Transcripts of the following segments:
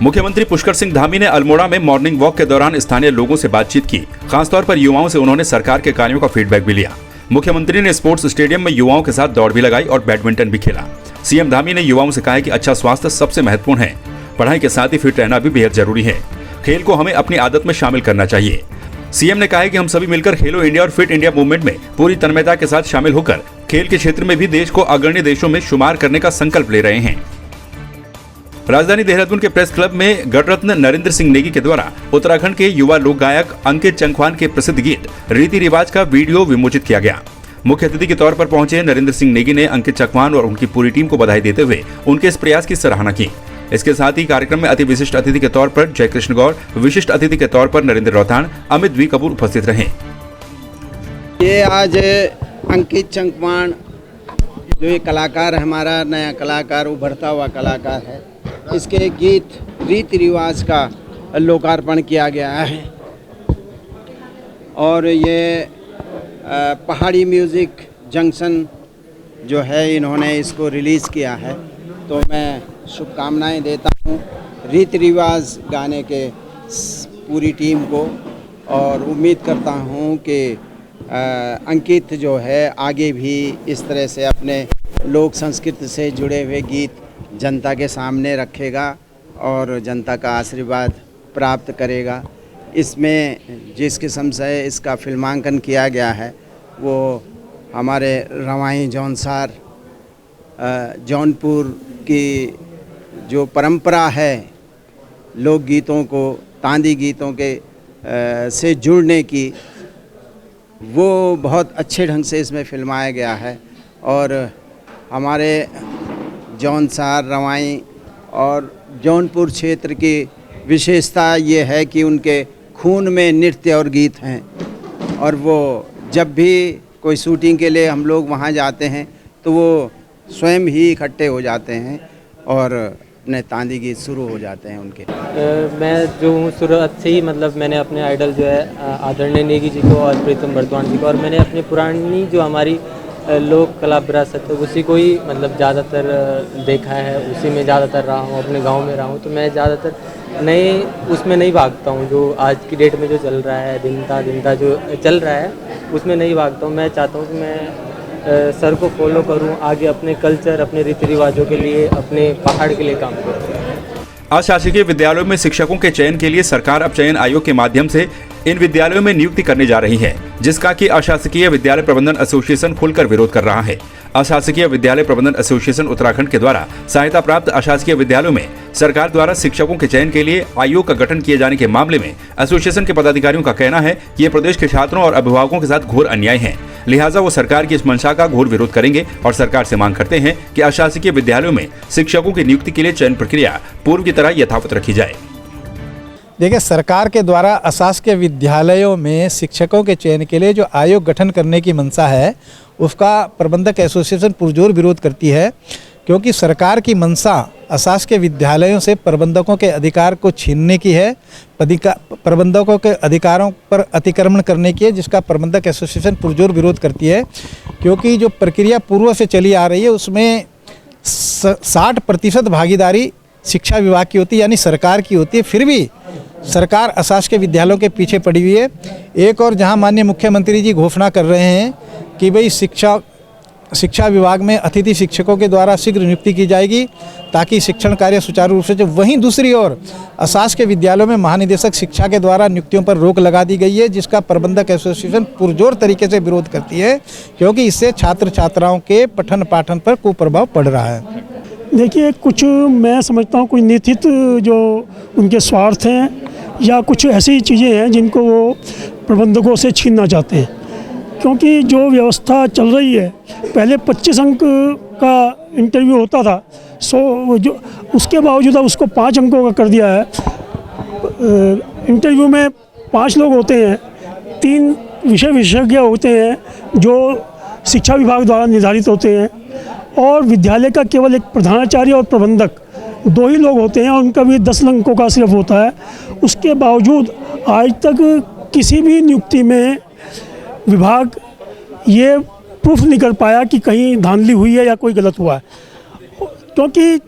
मुख्यमंत्री पुष्कर सिंह धामी ने अल्मोड़ा में मॉर्निंग वॉक के दौरान स्थानीय लोगों से बातचीत की। खासतौर पर युवाओं से उन्होंने सरकार के कार्यों का फीडबैक भी लिया। मुख्यमंत्री ने स्पोर्ट्स स्टेडियम में युवाओं के साथ दौड़ भी लगाई और बैडमिंटन भी खेला। सीएम धामी ने युवाओं से कहा है कि अच्छा स्वास्थ्य सबसे महत्वपूर्ण है, पढ़ाई के साथ ही फिट रहना भी बेहद जरूरी है। खेल को हमें अपनी आदत में शामिल करना चाहिए। सीएम ने कहा है कि हम सभी मिलकर खेलो इंडिया और फिट इंडिया मूवमेंट में पूरी तन्मयता के साथ शामिल होकर खेल के क्षेत्र में भी देश को अग्रणी देशों में शुमार करने का संकल्प ले रहे हैं। राजधानी देहरादून के प्रेस क्लब में गणरत्न नरेंद्र सिंह नेगी के द्वारा उत्तराखंड के युवा लोक गायक अंकित चंगवान के प्रसिद्ध गीत रीति रिवाज का वीडियो विमोचित किया गया। मुख्य अतिथि के तौर पर पहुंचे नरेंद्र सिंह नेगी ने अंकित चंगवान और उनकी पूरी टीम को बधाई देते हुए उनके इस प्रयास की सराहना की। इसके साथ ही कार्यक्रम में अति विशिष्ट अतिथि के तौर पर जयकृष्ण गौर, विशिष्ट अतिथि के तौर पर नरेंद्र रौतान, अमित वी कपूर उपस्थित रहे। ये आज अंकित चंगवान जो ये कलाकार हमारा नया कलाकार, उभरता हुआ कलाकार है, इसके गीत रीति रिवाज का लोकार्पण किया गया है और ये पहाड़ी म्यूज़िक जंक्शन जो है इन्होंने इसको रिलीज़ किया है। तो मैं शुभकामनाएं देता हूँ रीति रिवाज गाने के पूरी टीम को और उम्मीद करता हूँ कि अंकित जो है आगे भी इस तरह से अपने लोक संस्कृति से जुड़े हुए गीत जनता के सामने रखेगा और जनता का आशीर्वाद प्राप्त करेगा। इसमें जिस किस्म से इसका फिल्मांकन किया गया है वो हमारे रवाई जौनसार जौनपुर की जो परंपरा है लोकगीतों को तांदी गीतों के से जुड़ने की, वो बहुत अच्छे ढंग से इसमें फिल्माया गया है। और हमारे जौनसार रवाई और जौनपुर क्षेत्र की विशेषता ये है कि उनके खून में नृत्य और गीत हैं और वो जब भी कोई शूटिंग के लिए हम लोग वहाँ जाते हैं तो वो स्वयं ही इकट्ठे हो जाते हैं और अपने तांदी गीत शुरू हो जाते हैं उनके। मैं जो हूँ शुरुआत से ही मतलब मैंने अपने आइडल जो है आदरणीय नेगी जी को और प्रीतम बर्दवान जी को और मैंने अपनी पुरानी जो हमारी लोक कला विरासत है उसी को ही मतलब ज़्यादातर देखा है, उसी में ज़्यादातर रहा हूँ, अपने गांव में रहा हूँ। तो मैं ज़्यादातर नए उसमें नहीं भागता हूँ। जो आज की डेट में जो चल रहा है दिनता जो चल रहा है उसमें नहीं भागता हूँ। मैं चाहता हूँ कि मैं सर को फॉलो करूँ, आगे अपने कल्चर, अपने रीति रिवाजों के लिए, अपने पहाड़ के लिए काम करूँ। अशासकीय विद्यालयों में शिक्षकों के चयन के लिए सरकार अब चयन आयोग के माध्यम से इन विद्यालयों में नियुक्ति करने जा रही है, जिसका कि अशासकीय विद्यालय प्रबंधन एसोसिएशन खुलकर विरोध कर रहा है। अशासकीय विद्यालय प्रबंधन एसोसिएशन उत्तराखंड के द्वारा सहायता प्राप्त अशासकीय विद्यालयों में सरकार द्वारा शिक्षकों के चयन के लिए आयोग का गठन किए जाने के मामले में एसोसिएशन के पदाधिकारियों का कहना है कि ये प्रदेश के छात्रों और अभिभावकों के साथ घोर अन्याय है। लिहाजा वो सरकार की इस मंशा का घोर विरोध करेंगे और सरकार से मांग करते हैं कि अशासकीय विद्यालयों में शिक्षकों की नियुक्ति के लिए चयन प्रक्रिया पूर्व की तरह यथावत रखी जाए। देखिए, सरकार के द्वारा अशासकीय विद्यालयों में शिक्षकों के चयन के लिए जो आयोग गठन करने की मंशा है उसका प्रबंधक एसोसिएशन पुरजोर विरोध करती है, क्योंकि सरकार की मंशा अशासकीय विद्यालयों से प्रबंधकों के अधिकार को छीनने की है, प्रबंधकों के अधिकारों पर अतिक्रमण करने की है, जिसका प्रबंधक एसोसिएशन पुरजोर विरोध करती है। क्योंकि जो प्रक्रिया पूर्व से चली आ रही है उसमें 60% भागीदारी शिक्षा विभाग की होती है, यानी सरकार की होती है। फिर भी सरकार अशासकीय विद्यालयों के पीछे पड़ी हुई है। एक और जहां माननीय मुख्यमंत्री जी घोषणा कर रहे हैं कि भाई शिक्षा विभाग में अतिथि शिक्षकों के द्वारा शीघ्र नियुक्ति की जाएगी ताकि शिक्षण कार्य सुचारू रूप से चले, वहीं दूसरी ओर अशासकीय विद्यालयों में महानिदेशक शिक्षा के द्वारा नियुक्तियों पर रोक लगा दी गई है, जिसका प्रबंधक एसोसिएशन पुरजोर तरीके से विरोध करती है, क्योंकि इससे छात्र छात्राओं के पठन पाठन पर कुप्रभाव पड़ रहा है। देखिए, कुछ मैं समझता हूँ कुछ नीतित जो उनके स्वार्थ हैं या कुछ ऐसी चीज़ें हैं जिनको वो प्रबंधकों से छीनना चाहते हैं। क्योंकि जो व्यवस्था चल रही है, पहले 25 अंक का इंटरव्यू होता था, जो उसके बावजूद उसको 5 अंकों का कर दिया है। इंटरव्यू में 5 लोग होते हैं, 3 विषय विशेषज्ञ होते हैं जो शिक्षा विभाग द्वारा निर्धारित होते हैं और विद्यालय का केवल एक प्रधानाचार्य और प्रबंधक 2 ही लोग होते हैं और उनका भी 10 अंकों का सिर्फ होता है। उसके बावजूद आज तक किसी भी नियुक्ति में विभाग ये प्रूफ नहीं कर पाया कि कहीं धांधली हुई है या कोई गलत हुआ है। क्योंकि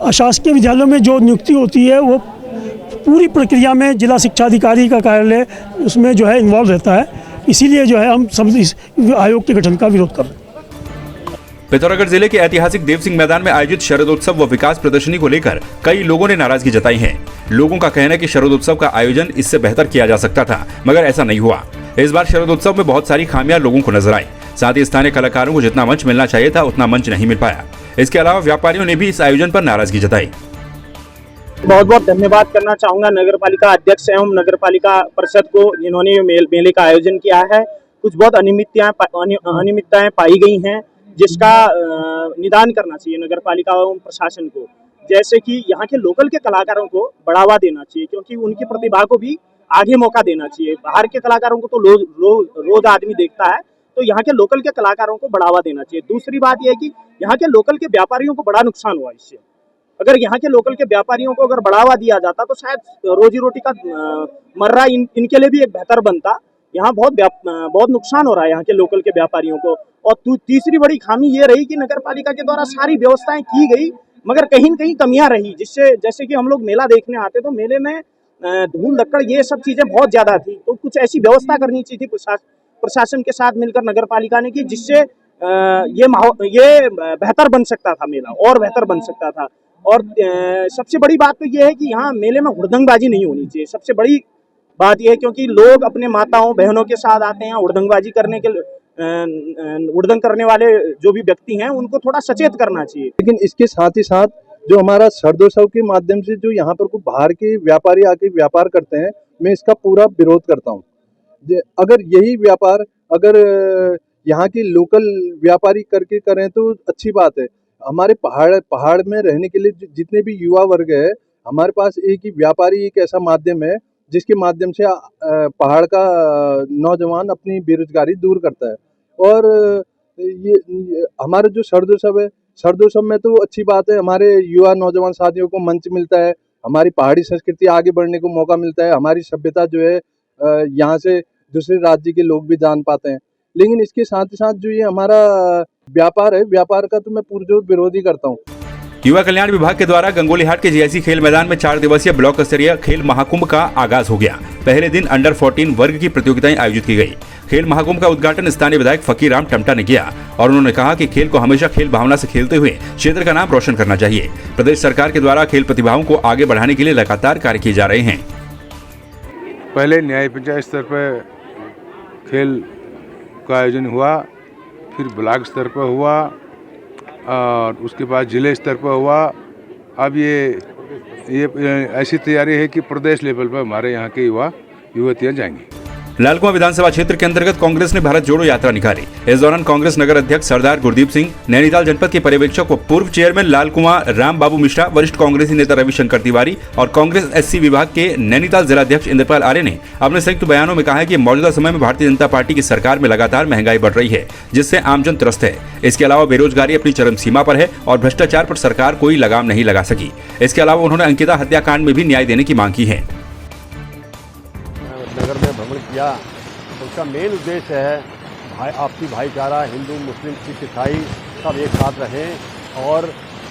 अशासकीय विद्यालयों में जो नियुक्ति होती है वो पूरी प्रक्रिया में जिला शिक्षा अधिकारी का कार्यालय उसमें जो है इन्वॉल्व रहता है। इसीलिए जो है हम सब इस आयोग के गठन का विरोध कर रहे हैं। पिथौरागढ़ जिले के ऐतिहासिक देव सिंह मैदान में आयोजित शरदोत्सव व विकास प्रदर्शनी को लेकर कई लोगों ने नाराजगी जताई है। लोगों का कहना है कि शरदोत्सव का आयोजन इससे बेहतर किया जा सकता था, मगर ऐसा नहीं हुआ। इस बार शरदोत्सव में बहुत सारी खामियां लोगों को नजर आई। साथ ही स्थानीय कलाकारों को जितना मंच मिलना चाहिए था उतना मंच नहीं मिल पाया। इसके अलावा व्यापारियों ने भी इस आयोजन पर नाराजगी जताई। बहुत बहुत धन्यवाद करना चाहूँगा नगर पालिका अध्यक्ष एवं नगर पालिका परिषद को, जिन्होंने मेले का आयोजन किया है। कुछ बहुत अनियमितताएं पाई गई हैं, जिसका निदान करना चाहिए नगर पालिका एवं प्रशासन को। जैसे कि यहाँ के लोकल के कलाकारों को बढ़ावा देना चाहिए, क्योंकि उनकी प्रतिभा को भी आगे मौका देना चाहिए। बाहर के कलाकारों को तो रोज आदमी देखता है, तो यहाँ के लोकल के कलाकारों को बढ़ावा देना चाहिए। दूसरी बात यह है कि यहाँ के लोकल के व्यापारियों को बड़ा नुकसान हुआ इससे। अगर यहाँ के लोकल के व्यापारियों को अगर बढ़ावा दिया जाता तो शायद रोजी रोटी का मर्रा इनके लिए भी एक बेहतर बनता। यहाँ बहुत नुकसान हो रहा है यहाँ के लोकल के व्यापारियों को। और तीसरी बड़ी खामी ये रही कि नगर पालिका के द्वारा सारी व्यवस्थाएं की गई, मगर कहीं न कहीं कमियां रही, जिससे जैसे कि हम लोग मेला देखने आते तो मेले में धूल धक्कड़ ये सब चीजें बहुत ज्यादा थी। तो कुछ ऐसी व्यवस्था करनी चाहिए थी प्रशासन के साथ मिलकर नगर पालिका ने, की जिससे ये बेहतर बन सकता था, मेला और बेहतर बन सकता था। और सबसे बड़ी बात तो ये है कि यहाँ मेले में हुड़दंगबाजी नहीं होनी चाहिए। सबसे बड़ी बात यह है, क्योंकि लोग अपने माताओं बहनों के साथ आते हैं हुड़दंगबाजी करने के, हुड़दंग करने वाले जो भी व्यक्ति हैं उनको थोड़ा सचेत करना चाहिए। लेकिन इसके साथ ही साथ जो हमारा शरदोत्सव के माध्यम से जो यहाँ पर कुछ बाहर के व्यापारी आके व्यापार करते हैं, मैं इसका पूरा विरोध करता हूँ। अगर यही व्यापार अगर यहाँ के लोकल व्यापारी करके करें तो अच्छी बात है। हमारे पहाड़ में रहने के लिए जितने भी युवा वर्ग है, हमारे पास एक ही व्यापारी एक ऐसा माध्यम है जिसके माध्यम से पहाड़ का नौजवान अपनी बेरोजगारी दूर करता है। और ये हमारे जो शरदोत्सव है, शरदोत्सव में तो अच्छी बात है, हमारे युवा नौजवान साथियों को मंच मिलता है, हमारी पहाड़ी संस्कृति आगे बढ़ने को मौका मिलता है, हमारी सभ्यता जो है यहाँ से दूसरे राज्य के लोग भी जान पाते हैं। लेकिन इसके साथ ही साथ जो ये हमारा व्यापार है, व्यापार का तो मैं पुरजोर विरोध ही करता हूँ। युवा कल्याण विभाग के द्वारा गंगोलीहाट के जीआईसी खेल मैदान में 4 दिवसीय ब्लॉक स्तरीय खेल महाकुंभ का आगाज हो गया। पहले दिन अंडर 14 वर्ग की प्रतियोगिताएं आयोजित की गई। खेल महाकुंभ का उद्घाटन स्थानीय विधायक फकीराम टमटा ने किया और उन्होंने कहा कि खेल को हमेशा खेल भावना से खेलते हुए क्षेत्र का नाम रोशन करना चाहिए। प्रदेश सरकार के द्वारा खेल प्रतिभाओं को आगे बढ़ाने के लिए लगातार कार्य किए जा रहे हैं। पहले न्याय पंचायत स्तर पर खेल का आयोजन हुआ, फिर ब्लॉक स्तर पर हुआ और उसके बाद जिले स्तर पर हुआ। अब ये ऐसी तैयारी है कि प्रदेश लेवल पर हमारे यहाँ के युवतियाँ जाएंगी। लालकुआं विधानसभा क्षेत्र के अंतर्गत कांग्रेस ने भारत जोड़ो यात्रा निकाली। इस दौरान कांग्रेस नगर अध्यक्ष सरदार गुरदीप सिंह, नैनीताल जनपद के पर्यवेक्षक व पूर्व चेयरमैन लालकुआं राम बाबू मिश्रा, वरिष्ठ कांग्रेसी नेता रविशंकर तिवारी और कांग्रेस एससी विभाग के नैनीताल जिलाध्यक्ष इंद्रपाल आर्य ने अपने संयुक्त बयानों में कहा है कि मौजूदा समय में भारतीय जनता पार्टी की सरकार में लगातार महंगाई बढ़ रही है, जिससे आमजन त्रस्त है। इसके अलावा बेरोजगारी अपनी चरम सीमा पर है और भ्रष्टाचार पर सरकार कोई लगाम नहीं लगा सकी। इसके अलावा उन्होंने अंकिता हत्याकांड में भी न्याय देने की मांग की है। नगर में भ्रमण किया, उसका मेन उद्देश्य है आपसी भाईचारा, हिंदू मुस्लिम सिख ईसाई सब एक साथ रहें और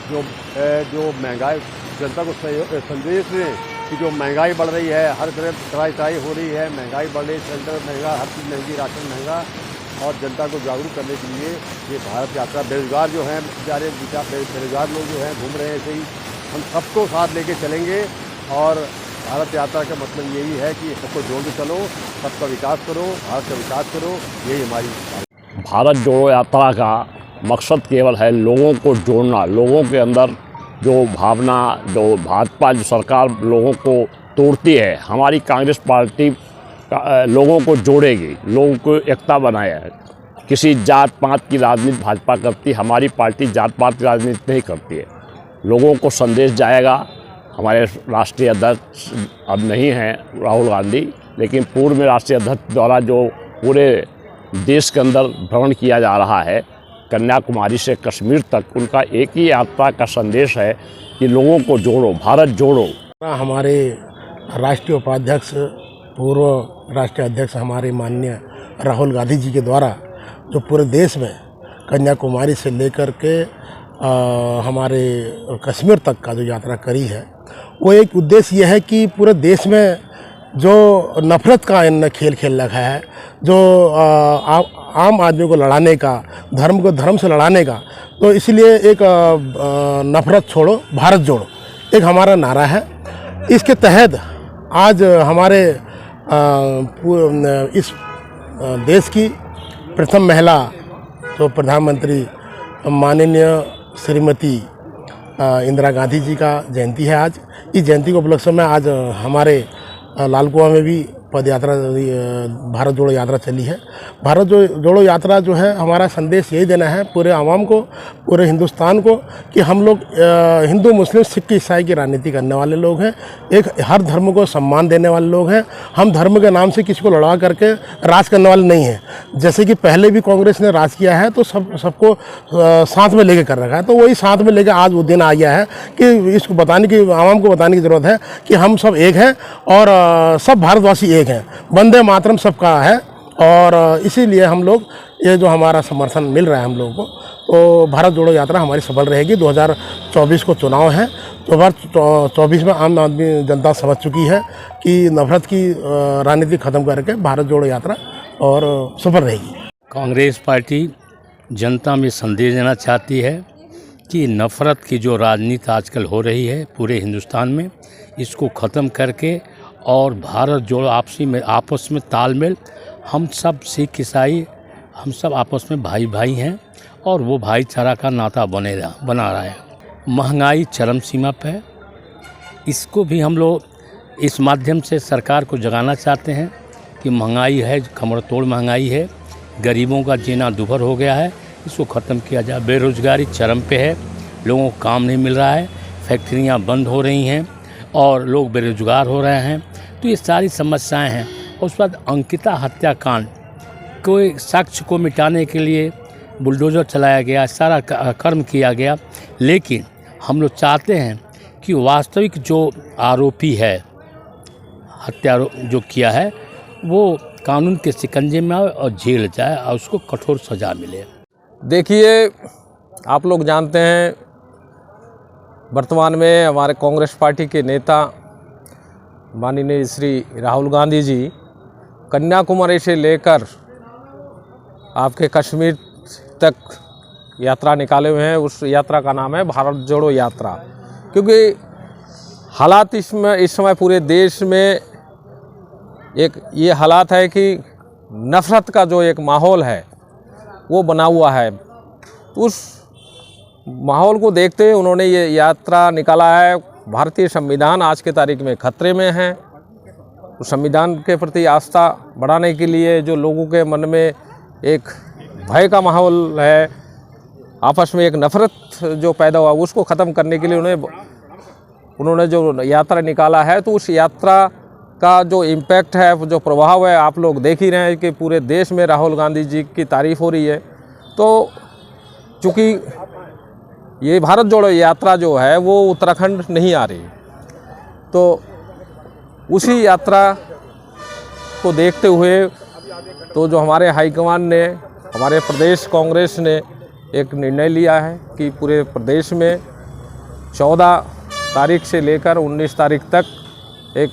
जो महंगाई जनता को संदेश दें कि जो महंगाई बढ़ रही है, हर तरफ कराई हो रही है, महंगाई बढ़ रही है, सिलेंडर महंगा, हर चीज़ महंगी, राशन महंगा, और जनता को जागरूक करने के लिए ये भारत यात्रा। बेरोजगार जो हैं बेचारे बेरोजगार लोग जो हैं घूम रहे हैं, ऐसे ही हम सबको साथ लेके चलेंगे। और भारत यात्रा का मतलब यही है कि सबको जोड़ के चलो, सबका विकास करो, भारत का विकास करो, यही हमारी भारत जोड़ो यात्रा का मकसद केवल है लोगों को जोड़ना। लोगों के अंदर जो भावना, जो भाजपा जो सरकार लोगों को तोड़ती है, हमारी कांग्रेस पार्टी लोगों को जोड़ेगी, लोगों को एकता बनाएगा। किसी जात पात की राजनीति भाजपा करती, हमारी पार्टी जात पात की राजनीति नहीं करती है। लोगों को संदेश जाएगा। हमारे राष्ट्रीय अध्यक्ष अब नहीं हैं राहुल गांधी, लेकिन पूर्व में राष्ट्रीय अध्यक्ष द्वारा जो पूरे देश के अंदर भ्रमण किया जा रहा है, कन्याकुमारी से कश्मीर तक, उनका एक ही यात्रा का संदेश है कि लोगों को जोड़ो, भारत जोड़ो। हमारे राष्ट्रीय उपाध्यक्ष, पूर्व राष्ट्रीय अध्यक्ष हमारे माननीय राहुल गांधी जी के द्वारा जो पूरे देश में कन्याकुमारी से लेकर के हमारे कश्मीर तक का जो यात्रा करी है, वो एक उद्देश्य ये है कि पूरे देश में जो नफ़रत का इन खेल खेल रखा है, जो आम आदमी को लड़ाने का, धर्म को धर्म से लड़ाने का, तो इसलिए एक नफ़रत छोड़ो भारत जोड़ो एक हमारा नारा है। इसके तहत आज हमारे इस देश की प्रथम महिला जो प्रधानमंत्री माननीय श्रीमती इंदिरा गांधी जी का जयंती है। आज इस जयंती के उपलक्ष्य में आज हमारे लाल कुआं में भी पद यात्रा भारत जोड़ो यात्रा चली है। भारत जोड़ो यात्रा जो है, हमारा संदेश यही देना है पूरे आवाम को, पूरे हिंदुस्तान को, कि हम लोग हिंदू मुस्लिम सिख ईसाई की राजनीति करने वाले लोग हैं। एक हर धर्म को सम्मान देने वाले लोग हैं। हम धर्म के नाम से किसी को लड़ा करके राज करने वाले नहीं हैं। जैसे कि पहले भी कांग्रेस ने राज किया है तो सबको साथ में लेके कर रखा है, तो वही साथ में लेके आज वो दिन आ गया है कि इसको बताने की, आवाम को बताने की ज़रूरत है कि हम सब एक हैं और सब भारतवासी एक हैं। वंदे मातरम सबका है और इसीलिए हम लोग ये जो हमारा समर्थन मिल रहा है हम लोगों को, तो भारत जोड़ो यात्रा हमारी सफल रहेगी। 2024 को चुनाव है, 2024 में आम आदमी जनता समझ चुकी है कि नफरत की राजनीति ख़त्म करके भारत जोड़ो यात्रा और सफल रहेगी। कांग्रेस पार्टी जनता में संदेश देना चाहती है कि नफ़रत की जो राजनीति आजकल हो रही है पूरे हिंदुस्तान में, इसको ख़त्म करके और भारत जोड़ो आपस में तालमेल, हम सब सिख ईसाई हम सब आपस में भाई भाई हैं और वो भाईचारा का नाता बना रहा है। महंगाई चरम सीमा पे है, इसको भी हम लोग इस माध्यम से सरकार को जगाना चाहते हैं कि महंगाई है, कमर तोड़ महंगाई है, गरीबों का जीना दुभर हो गया है, इसको ख़त्म किया जाए। बेरोज़गारी चरम पे है, लोगों को काम नहीं मिल रहा है, फैक्ट्रियाँ बंद हो रही हैं और लोग बेरोज़गार हो रहे हैं। तो ये सारी समस्याएं हैं। उस बाद अंकिता हत्याकांड, कोई साक्ष्य को मिटाने के लिए बुलडोज़र चलाया गया, सारा कर्म किया गया, लेकिन हम लोग चाहते हैं कि वास्तविक जो आरोपी है, हत्या जो किया है, वो कानून के शिकंजे में आए और जेल जाए और उसको कठोर सज़ा मिले। देखिए, आप लोग जानते हैं वर्तमान में हमारे कांग्रेस पार्टी के नेता माननीय श्री राहुल गांधी जी कन्याकुमारी से लेकर आपके कश्मीर तक यात्रा निकाले हुए हैं। उस यात्रा का नाम है भारत जोड़ो यात्रा, क्योंकि हालात इस समय पूरे देश में एक ये हालात है कि नफ़रत का जो एक माहौल है वो बना हुआ है। उस माहौल को देखते हुए उन्होंने ये यात्रा निकाला है। भारतीय संविधान आज के तारीख में खतरे में है। उस संविधान के प्रति आस्था बढ़ाने के लिए जो लोगों के मन में एक भय का माहौल है, आपस में एक नफ़रत जो पैदा हुआ, उसको ख़त्म करने के लिए उन्होंने जो यात्रा निकाला है, तो उस यात्रा का जो इम्पैक्ट है, जो प्रभाव है, आप लोग देख ही रहे हैं कि पूरे देश में राहुल गांधी जी की तारीफ़ हो रही है। तो चूँकि ये भारत जोड़ो यात्रा जो है वो उत्तराखंड नहीं आ रही, तो उसी यात्रा को देखते हुए तो जो हमारे हाईकमान ने, हमारे प्रदेश कांग्रेस ने एक निर्णय लिया है कि पूरे प्रदेश में 14 तारीख से लेकर 19 तारीख तक एक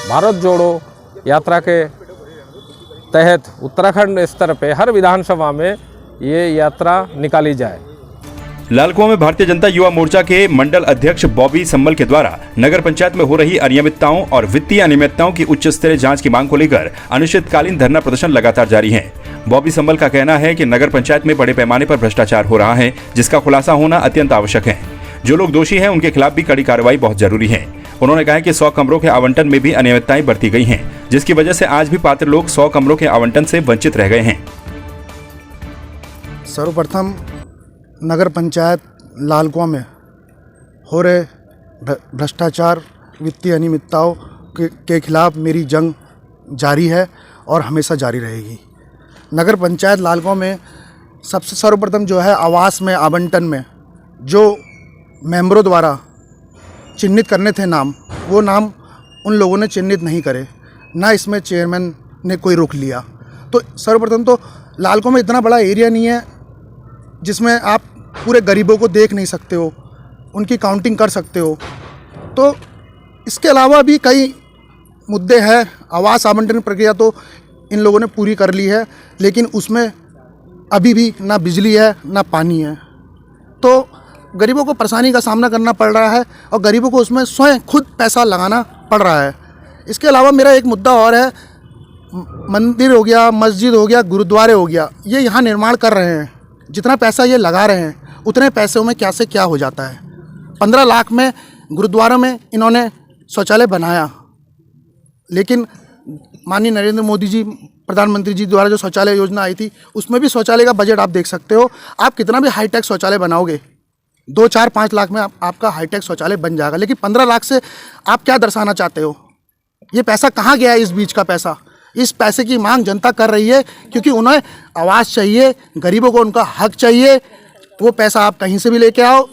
भारत जोड़ो यात्रा के तहत उत्तराखंड स्तर पे हर विधानसभा में ये यात्रा निकाली जाए। लाल कुआं में भारतीय जनता युवा मोर्चा के मंडल अध्यक्ष बॉबी सम्मल के द्वारा नगर पंचायत में हो रही अनियमितताओं और वित्तीय अनियमितताओं की उच्च स्तरीय जांच की मांग को लेकर अनिश्चितकालीन धरना प्रदर्शन लगातार जारी है। बॉबी सम्मल का कहना है कि नगर पंचायत में बड़े पैमाने पर भ्रष्टाचार हो रहा है, जिसका खुलासा होना अत्यंत आवश्यक है। जो लोग दोषी हैं उनके खिलाफ भी कड़ी कार्रवाई बहुत जरूरी है। उन्होंने कहा कि 100 कमरों के आवंटन में भी अनियमितताएं बरती गई हैं, जिसकी वजह से आज भी पात्र लोग 100 कमरों के आवंटन से वंचित रह गए हैं। सर्वप्रथम नगर पंचायत लाल कुआं में हो रहे भ्रष्टाचार, वित्तीय अनियमितताओं के खिलाफ मेरी जंग जारी है और हमेशा जारी रहेगी। नगर पंचायत लाल कुआं में सबसे सर्वप्रथम जो है आवास में आवंटन में जो मेंबरों द्वारा चिन्हित करने थे नाम, वो नाम उन लोगों ने चिन्हित नहीं करे, ना इसमें चेयरमैन ने कोई रुख लिया। तो सर्वप्रथम तो लाल कुआं में इतना बड़ा एरिया नहीं है जिसमें आप पूरे गरीबों को देख नहीं सकते हो, उनकी काउंटिंग कर सकते हो। तो इसके अलावा भी कई मुद्दे हैं। आवास आवंटन प्रक्रिया तो इन लोगों ने पूरी कर ली है, लेकिन उसमें अभी भी ना बिजली है ना पानी है, तो गरीबों को परेशानी का सामना करना पड़ रहा है और गरीबों को उसमें स्वयं खुद पैसा लगाना पड़ रहा है। इसके अलावा मेरा एक मुद्दा और है, मंदिर हो गया, मस्जिद हो गया, गुरुद्वारे हो गया, ये यहाँ निर्माण कर रहे हैं, जितना पैसा ये लगा रहे हैं उतने पैसों में क्या से क्या हो जाता है। 15 लाख में गुरुद्वारों में इन्होंने शौचालय बनाया, लेकिन माननीय नरेंद्र मोदी जी प्रधानमंत्री जी द्वारा जो शौचालय योजना आई थी उसमें भी शौचालय का बजट आप देख सकते हो। आप कितना भी हाईटेक शौचालय बनाओगे 2, 4, 5 लाख में आपका हाईटेक शौचालय बन जाएगा, लेकिन 15 लाख से आप क्या दर्शाना चाहते हो? ये पैसा कहाँ गया है? इस बीच का पैसा, इस पैसे की मांग जनता कर रही है, क्योंकि उन्हें आवास चाहिए, गरीबों को उनका हक चाहिए। वो पैसा आप कहीं से भी लेके आओ,